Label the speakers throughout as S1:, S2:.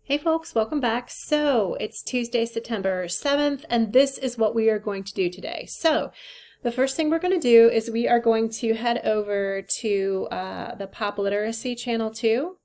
S1: Hey folks, welcome back. So it's Tuesday, September 7th, and this is what we are going to do today. So the first thing we're going to do is we are going to head over to the Pop Literacy Channel 2.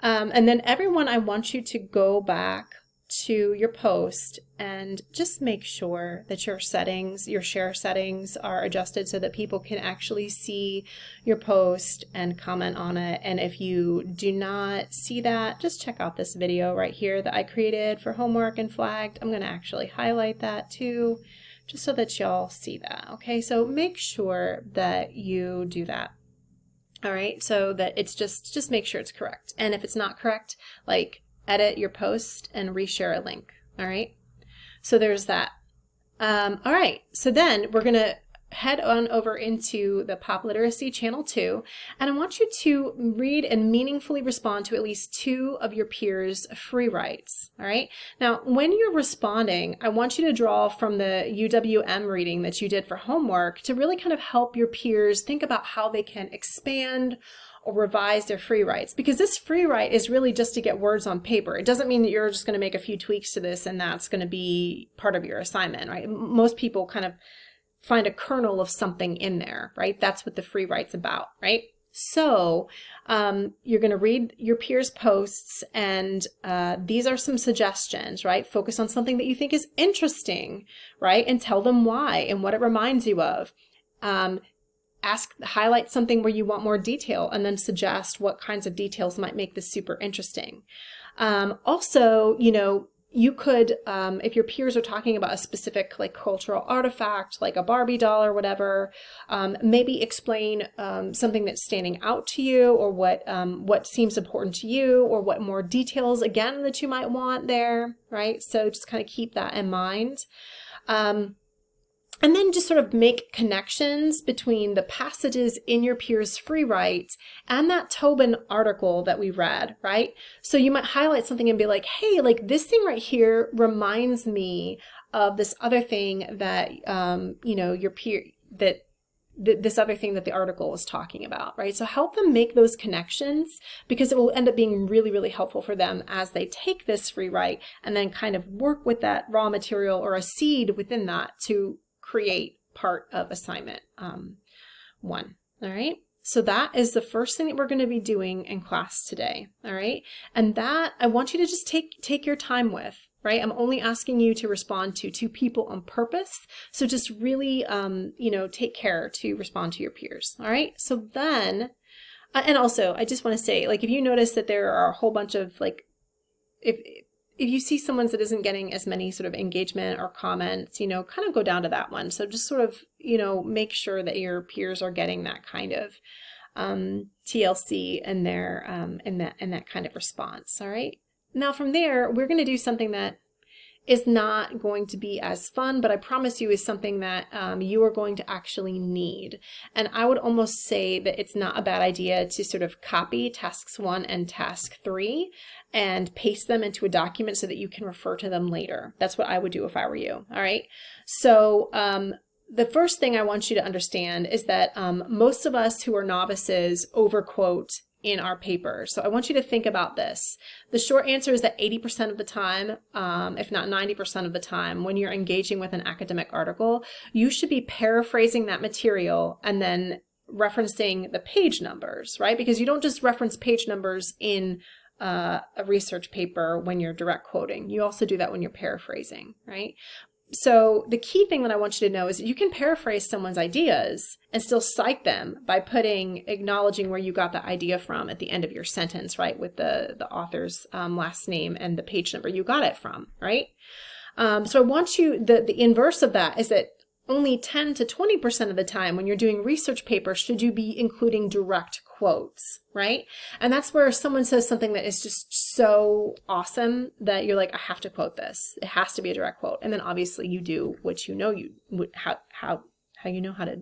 S1: And then everyone, I want you to go back to your post and just make sure that your settings, your share settings are adjusted so that people can actually see your post and comment on it. And if you do not see that, just check out this video right here that I created for homework and flagged. I'm going to actually highlight that too, just so that y'all see that. Okay, so make sure that you do that. All right, so that it's just make sure it's correct. And if it's not correct, like edit your post and reshare a link. All right, so there's that. All right, so then we're gonna head on over into the Pop Literacy Channel 2, and I want you to read and meaningfully respond to at least 2 of your peers' free writes. All right, now when you're responding, I want you to draw from the UWM reading that you did for homework to really kind of help your peers think about how they can expand or revise their free writes, because this free write is really just to get words on paper. It doesn't mean that you're just going to make a few tweaks to this and that's going to be part of your assignment, right? Most people kind of find a kernel of something in there, right? That's what the free write's about, right? So you're going to read your peers' posts, and these are some suggestions, right? Focus on something that you think is interesting, right? And tell them why and what it reminds you of. Highlight something where you want more detail, and then suggest what kinds of details might make this super interesting. Also, you could, if your peers are talking about a specific like cultural artifact, like a Barbie doll or whatever, maybe explain something that's standing out to you, or what seems important to you, or what more details again that you might want there, right? So just kind of keep that in mind. And then just sort of make connections between the passages in your peers' free write and that Tobin article that we read, right? So you might highlight something and be like, hey, like this thing right here reminds me of this other thing that, your peer, this other thing that the article is talking about, right? So help them make those connections, because it will end up being really, really helpful for them as they take this free write and then kind of work with that raw material or a seed within that to create part of assignment 1. All right, so that is the first thing that we're going to be doing in class today. All right, and that I want you to just take your time with, right? I'm only asking you to respond to 2 people on purpose, so just really take care to respond to your peers. All right, so then and also I just want to say, like, if you notice that there are a whole bunch of like, if you see someone that isn't getting as many sort of engagement or comments, kind of go down to that one. So just sort of, make sure that your peers are getting that kind of TLC in their in that kind of response. All right. Now from there, we're going to do something that is not going to be as fun, but I promise you is something that you are going to actually need. And I would almost say that it's not a bad idea to sort of copy tasks 1 and task 3 and paste them into a document so that you can refer to them later. That's what I would do if I were you. All right. So the first thing I want you to understand is that most of us who are novices overquote in our paper. So I want you to think about this. The short answer is that 80% of the time, if not 90% of the time, when you're engaging with an academic article, you should be paraphrasing that material and then referencing the page numbers, right? Because you don't just reference page numbers in a research paper when you're direct quoting. You also do that when you're paraphrasing, right? So the key thing that I want you to know is that you can paraphrase someone's ideas and still cite them by acknowledging where you got the idea from at the end of your sentence, right? With the author's last name and the page number you got it from, right? So I want you, the inverse of that is that only 10 to 20% of the time when you're doing research papers should you be including direct quotes, right? And that's where someone says something that is just so awesome that you're like, I have to quote this. It has to be a direct quote. And then obviously you do what you know how you know how to,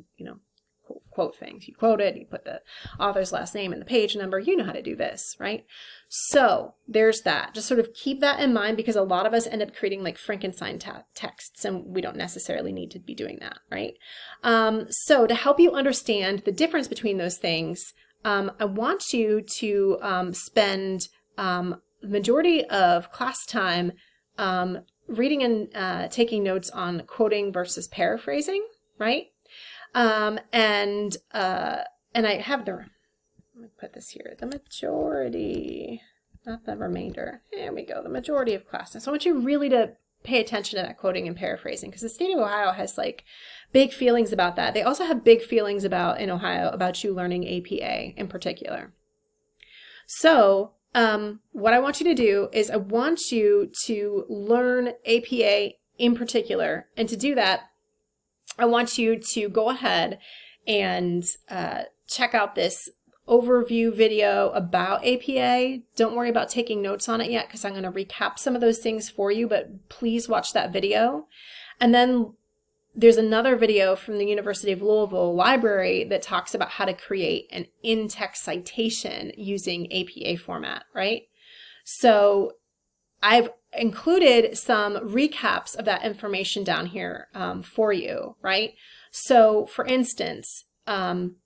S1: quote things. You quote it, you put the author's last name and the page number, you know how to do this, right? So there's that. Just sort of keep that in mind, because a lot of us end up creating like Frankenstein texts, and we don't necessarily need to be doing that, right? So to help you understand the difference between those things, I want you to spend majority of class time reading and taking notes on quoting versus paraphrasing, right? And I have the, let me put this here, the majority, not the remainder. There we go, the majority of class time. So I want you really to pay attention to that quoting and paraphrasing, because the state of Ohio has like big feelings about that. They also have big feelings about, in Ohio, about you learning APA in particular. So what I want you to do is I want you to learn APA in particular. And to do that, I want you to go ahead and check out this overview video about APA. Don't worry about taking notes on it yet, because I'm going to recap some of those things for you, but please watch that video. And then there's another video from the University of Louisville Library that talks about how to create an in-text citation using APA format, right? So I've included some recaps of that information down here for you, right? So for instance,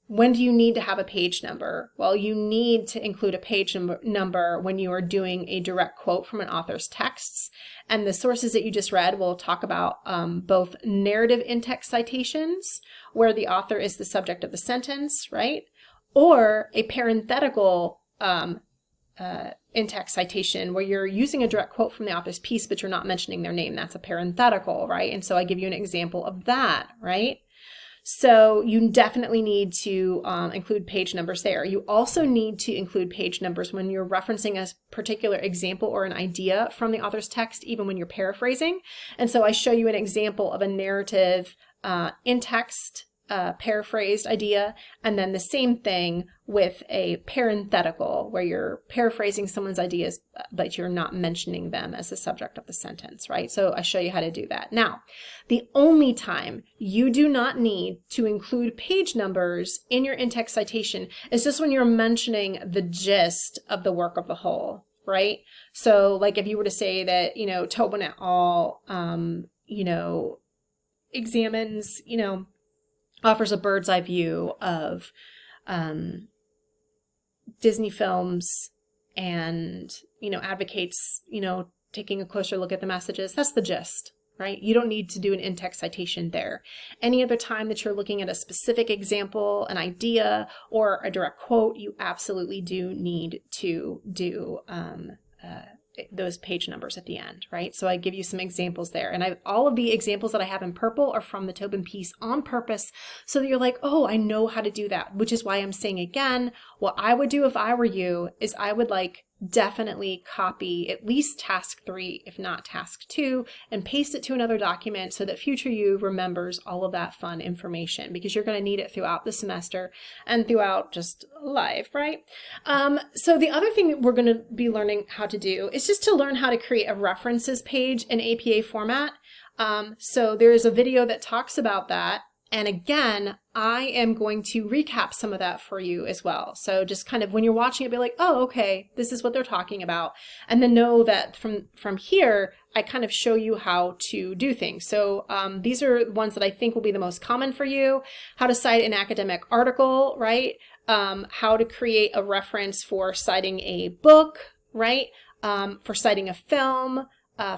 S1: when do you need to have a page number? Well, you need to include a page number when you are doing a direct quote from an author's texts. And the sources that you just read will talk about both narrative in-text citations, where the author is the subject of the sentence, right? Or a parenthetical in-text citation where you're using a direct quote from the author's piece, but you're not mentioning their name. That's a parenthetical, right? And so I give you an example of that, right? So you definitely need to include page numbers there. You also need to include page numbers when you're referencing a particular example or an idea from the author's text, even when you're paraphrasing. And so I show you an example of a narrative in-text paraphrased idea, and then the same thing with a parenthetical where you're paraphrasing someone's ideas, but you're not mentioning them as the subject of the sentence, right? So I show you how to do that. Now, the only time you do not need to include page numbers in your in-text citation is just when you're mentioning the gist of the work of the whole, right? So like if you were to say that, Tobin et al., examines, offers a bird's eye view of Disney films and, advocates, taking a closer look at the messages. That's the gist, right? You don't need to do an in-text citation there. Any other time that you're looking at a specific example, an idea, or a direct quote, you absolutely do need to do those page numbers at the end, right? So I give you some examples there. And all of the examples that I have in purple are from the Tobin piece on purpose, so that you're like, oh, I know how to do that, which is why I'm saying again, what I would do if I were you is I would definitely copy at least task 3, if not task 2, and paste it to another document so that future you remembers all of that fun information, because you're going to need it throughout the semester and throughout just life, right? So the other thing that we're going to be learning how to do is just to learn how to create a references page in APA format. So there is a video that talks about that. And again, I am going to recap some of that for you as well. So just kind of when you're watching it, be like, oh, okay, this is what they're talking about. And then know that from here, I kind of show you how to do things. So these are ones that I think will be the most common for you. How to cite an academic article, right? How to create a reference for citing a book, right? For citing a film,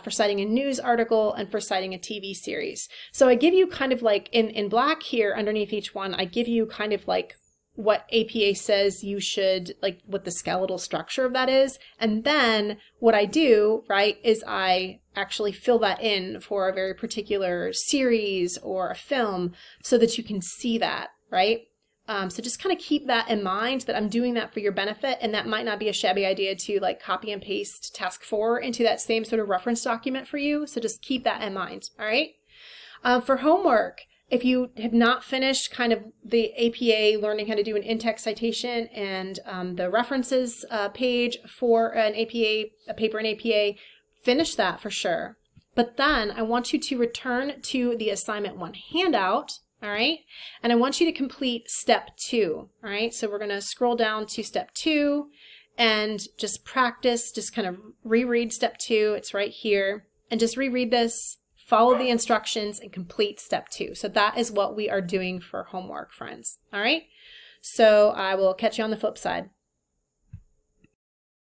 S1: for citing a news article, and for citing a TV series. So I give you kind of in black here underneath each one, I give you kind of what APA says you should, what the skeletal structure of that is. And then what I do, right, is I actually fill that in for a very particular series or a film so that you can see that, right? So just kind of keep that in mind, that I'm doing that for your benefit, and that might not be a shabby idea to copy and paste task 4 into that same sort of reference document for you. So just keep that in mind. All right. For homework, if you have not finished kind of the APA learning how to do an in-text citation and the references page for a paper in APA, finish that for sure. But then I want you to return to the assignment 1 handout. All right. And I want you to complete step 2. All right. So we're going to scroll down to step 2 and just practice, just kind of reread step 2. It's right here. And just reread this, follow the instructions, and complete step 2. So that is what we are doing for homework, friends. All right. So I will catch you on the flip side.